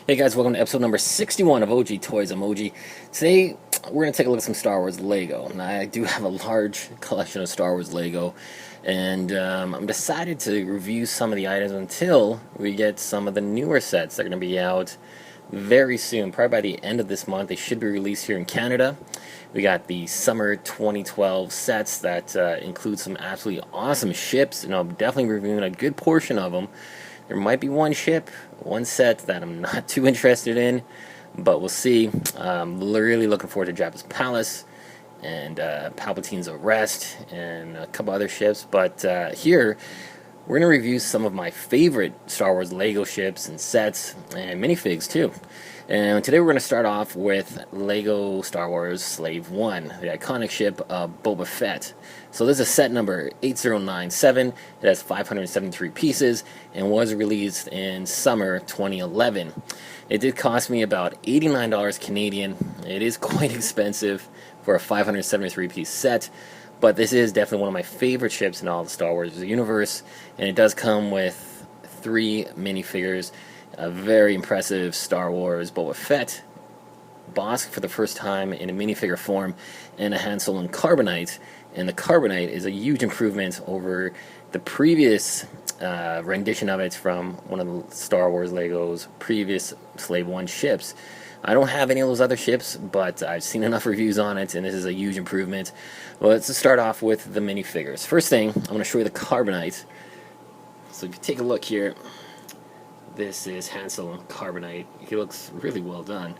Hey guys, welcome to episode number 61 of OG Toys Emoji. Today, we're going to take a look at some Star Wars Lego. Now, I do have a large collection of Star Wars Lego, and I'm decided to review some of the items until we get some of the newer sets that are going to be out very soon. Probably by the end of this month, they should be released here in Canada. We got the summer 2012 sets that include some absolutely awesome ships, and I'll definitely be reviewing a good portion of them. There might be one ship, one set that I'm not too interested in, but we'll see. I'm really looking forward to Jabba's Palace and Palpatine's Arrest and a couple other ships. But here, we're going to review some of my favorite Star Wars Lego ships and sets and minifigs too. And today we're going to start off with Lego Star Wars Slave One, the iconic ship Boba Fett. So this is set number 8097. It has 573 pieces and was released in summer 2011. It did cost me about $89 Canadian. It is quite expensive for a 573 piece set, but this is definitely one of my favorite ships in all the Star Wars universe, and it does come with 3 minifigures. A very impressive Star Wars Boba Fett, Bossk for the first time in a minifigure form, and a Han Solo in Carbonite. And the Carbonite is a huge improvement over the previous rendition of it from one of the Star Wars Lego's previous Slave One ships. I don't have any of those other ships, but I've seen enough reviews on it, and this is a huge improvement. Well, let's start off with the minifigures. First thing, I'm going to show you the Carbonite. So if you take a look here, this is Han Solo in Carbonite. He looks really well done.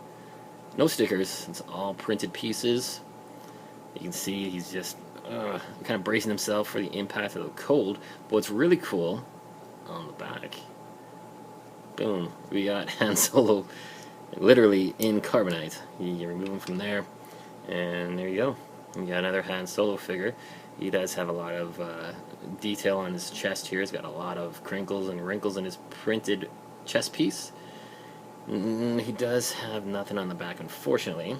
No stickers, it's all printed pieces. You can see he's just kind of bracing himself for the impact of the cold. But what's really cool, on the back, boom, we got Han Solo literally in Carbonite. You remove him from there, and there you go. You got another Han Solo figure. He does have a lot of detail on his chest here. He's got a lot of crinkles and wrinkles in his printed chest piece. He does have nothing on the back, unfortunately.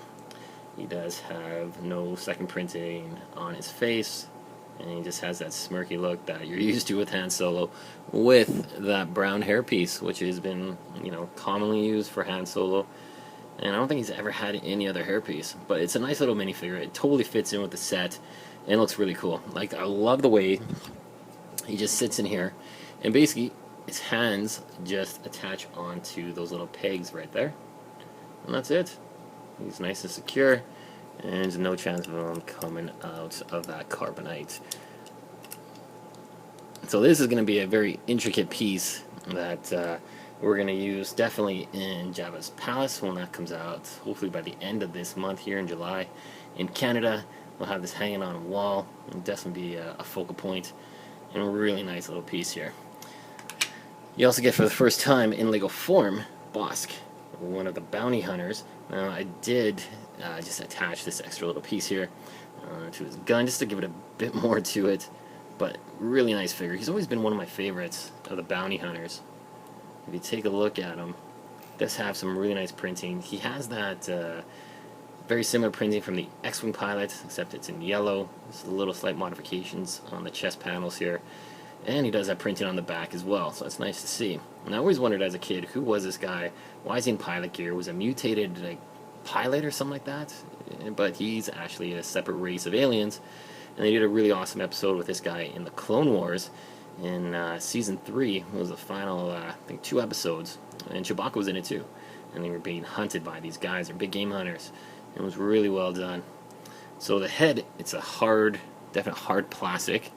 He does have no second printing on his face, and he just has that smirky look that you're used to with Han Solo, with that brown hairpiece, which has been, commonly used for Han Solo. And I don't think he's ever had any other hairpiece, but it's a nice little minifigure. It totally fits in with the set, and looks really cool. Like, I love the way he just sits in here, and basically his hands just attach onto those little pegs right there, and that's it. He's nice and secure, and there's no chance of him coming out of that Carbonite. So this is going to be a very intricate piece that we're going to use definitely in Jabba's Palace when that comes out, hopefully by the end of this month here in July. In Canada, we'll have this hanging on a wall. It'll definitely be a focal point, and a really nice little piece here. You also get, for the first time in Lego form, Bossk, one of the bounty hunters. Now, I did just attach this extra little piece here to his gun, just to give it a bit more to it, but really nice figure. He's always been one of my favorites of the bounty hunters. If you take a look at him, he does have some really nice printing. He has that very similar printing from the X-Wing pilot, except it's in yellow. There's a little slight modifications on the chest panels here. And he does have printing on the back as well, so it's nice to see. And I always wondered as a kid, who was this guy? Why is he in pilot gear? Was a mutated pilot or something like that? But he's actually a separate race of aliens. And they did a really awesome episode with this guy in the Clone Wars in season 3. It was the final, I think, 2 episodes. And Chewbacca was in it too. And they were being hunted by these guys. They're big game hunters. It was really well done. So the head, it's a definite hard plastic.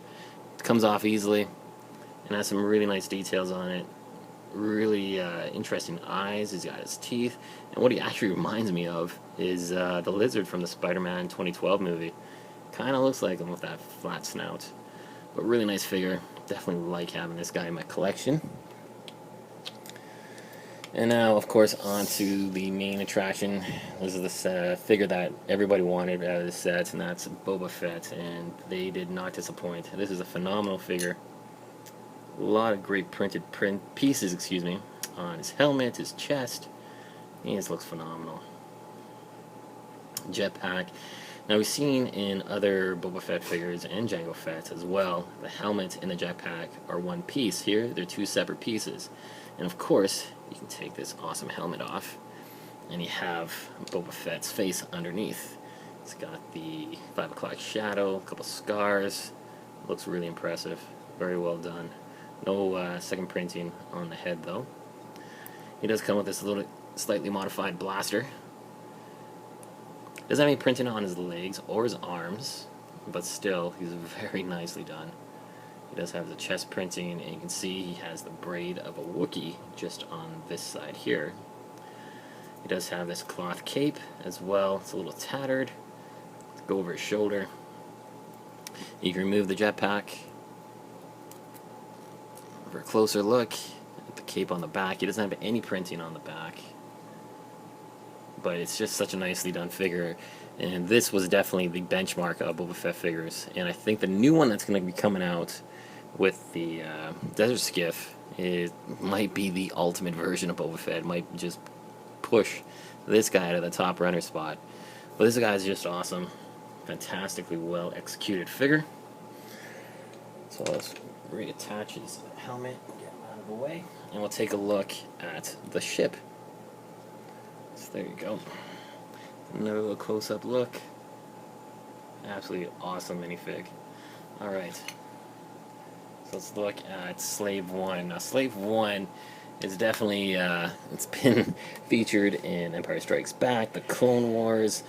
It comes off easily, and has some really nice details on it. Really interesting eyes. He's got his teeth, and what he actually reminds me of is the lizard from the Spider-Man 2012 movie. Kind of looks like him with that flat snout, but really nice figure. Definitely like having this guy in my collection. And now, of course, on to the main attraction. This is the figure that everybody wanted out of the set, and that's Boba Fett, and they did not disappoint. This is a phenomenal figure. A lot of great printed pieces, on his helmet, his chest. He just looks phenomenal. Jetpack. Now, we've seen in other Boba Fett figures and Jango Fett as well, the helmet and the jetpack are one piece. Here, they're 2 separate pieces. And of course, you can take this awesome helmet off, and you have Boba Fett's face underneath. It's got the 5 o'clock shadow, a couple scars. Looks really impressive. Very well done. No second printing on the head though. He does come with this little slightly modified blaster. Doesn't have any printing on his legs or his arms, but still, he's very nicely done. He does have the chest printing, and you can see he has the braid of a Wookiee just on this side here. He does have this cloth cape as well. It's a little tattered. Go over his shoulder. You can remove the jetpack. For a closer look at the cape on the back, he doesn't have any printing on the back, but it's just such a nicely done figure, and this was definitely the benchmark of Boba Fett figures. And I think the new one that's going to be coming out with the Desert Skiff, it might be the ultimate version of Boba Fett. It might just push this guy to the top runner spot. But this guy is just awesome. Fantastically well executed figure. So let's reattach his helmet, get him out of the way, and we'll take a look at the ship. So there you go. Another little close-up look. Absolutely awesome minifig. Alright. So let's look at Slave 1. Now Slave 1 is definitely, it's been featured in Empire Strikes Back, the Clone Wars.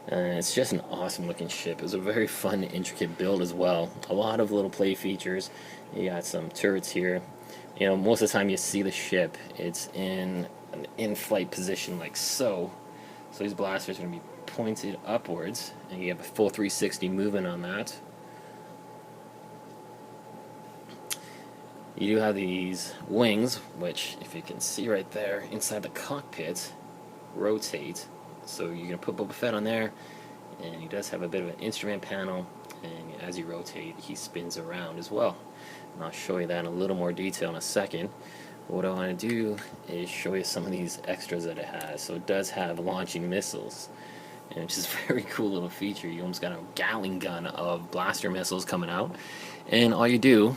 It's just an awesome looking ship. It was a very fun, intricate build as well. A lot of little play features. You got some turrets here. You know, most of the time you see the ship, it's in an in-flight position like so. So these blasters are going to be pointed upwards, and you have a full 360 movement on that. You do have these wings, which, if you can see right there, inside the cockpit, rotate. So you're going to put Boba Fett on there, and he does have a bit of an instrument panel, and as you rotate, he spins around as well. And I'll show you that in a little more detail in a second. But what I want to do is show you some of these extras that it has. So it does have launching missiles, and it's just a very cool little feature. You almost got a Gatling gun of blaster missiles coming out, and all you do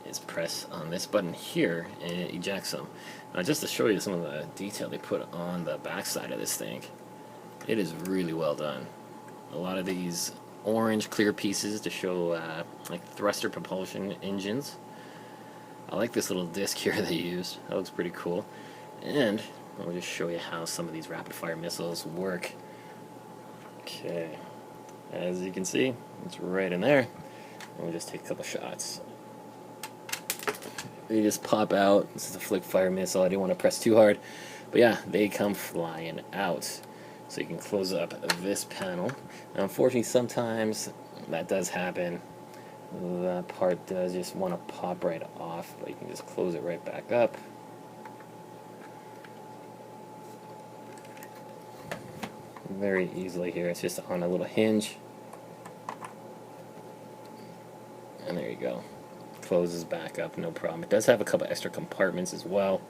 is press on this button here and it ejects them. Now, just to show you some of the detail they put on the backside of this thing, it is really well done. A lot of these orange clear pieces to show like thruster propulsion engines. I like this little disc here they used. That looks pretty cool. And I'll just show you how some of these rapid fire missiles work. Okay, as you can see, it's right in there. We'll just take a couple shots. They just pop out. This is a flick fire missile. I didn't want to press too hard, but yeah, they come flying out. So you can close up this panel. Now, unfortunately, sometimes that does happen. That part does just want to pop right off, but you can just close it right back up. Very easily here. It's just on a little hinge. And there you go. Closes back up, no problem. It does have a couple extra compartments as well.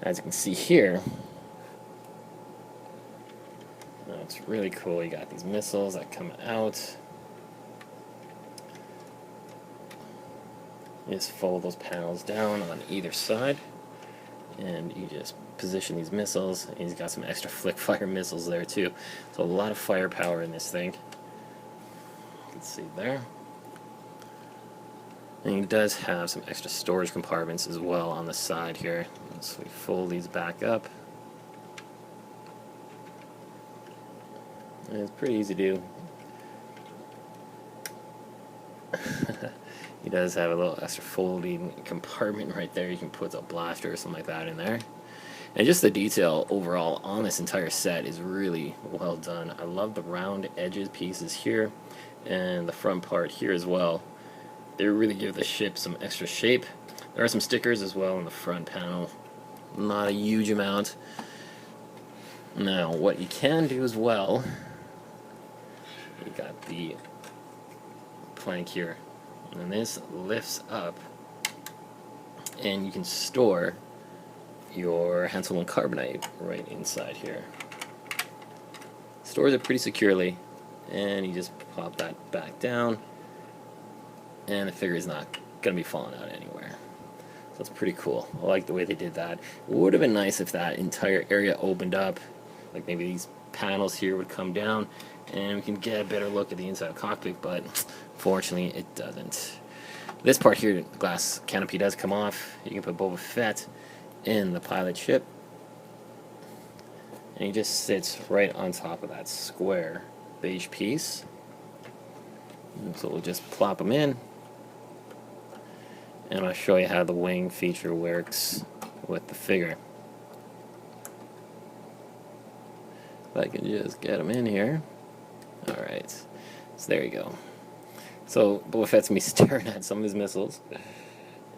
As you can see here, it's really cool. You got these missiles that come out. You just fold those panels down on either side, and you just position these missiles. And he's got some extra flick fire missiles there too. So a lot of firepower in this thing. You can see there. And he does have some extra storage compartments as well on the side here. So we fold these back up. And it's pretty easy to do. He does have a little extra folding compartment right there. You can put a blaster or something like that in there. And just the detail overall on this entire set is really well done. I love the round edges pieces here and the front part here as well. They really give the ship some extra shape. There are some stickers as well in the front panel. Not a huge amount. Now, what you can do as well, you got the plank here. And this lifts up, and you can store your Hansel and Carbonite right inside here. Stores it pretty securely, and you just pop that back down, and the figure is not going to be falling out anywhere. So it's pretty cool. I like the way they did that. It would have been nice if that entire area opened up, like maybe these panels here would come down and we can get a better look at the inside of the cockpit, but fortunately it doesn't. This part here, the glass canopy does come off. You can put Boba Fett in the pilot ship, and he just sits right on top of that square beige piece. So we'll just plop him in, and I'll show you how the wing feature works with the figure. If I can just get him in here. Alright, so there you go. So Boba Fett's me staring at some of his missiles,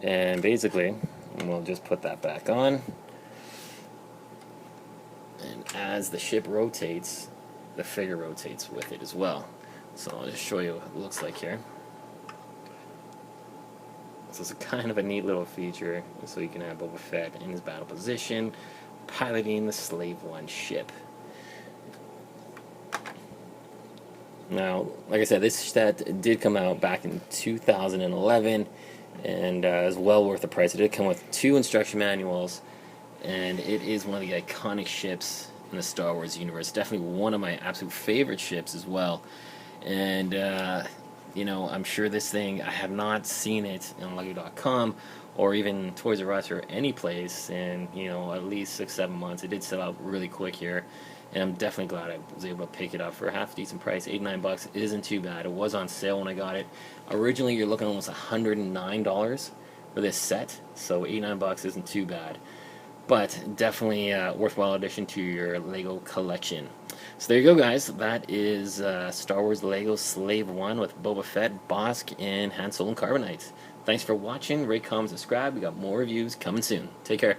and basically we'll just put that back on, and as the ship rotates, the figure rotates with it as well. So I'll just show you what it looks like here. So it's a kind of a neat little feature, so you can have Boba Fett in his battle position, piloting the Slave One ship. Now, like I said, this set did come out back in 2011, and is well worth the price. It did come with 2 instruction manuals, and it is one of the iconic ships in the Star Wars universe. Definitely one of my absolute favorite ships as well. And you know, I'm sure this thing, I have not seen it on Lego.com or even Toys R Us or any place in, you know, at least 6-7 months. It did sell out really quick here, and I'm definitely glad I was able to pick it up for a half decent price. $89 isn't too bad. It was on sale when I got it. Originally, you're looking at almost $109 for this set, so $89 isn't too bad. But definitely a worthwhile addition to your Lego collection. So there you go, guys. That is Star Wars Lego Slave One with Boba Fett, Bossk, and Han Solo and Carbonite. Thanks for watching. Rate, comment, subscribe. We got more reviews coming soon. Take care.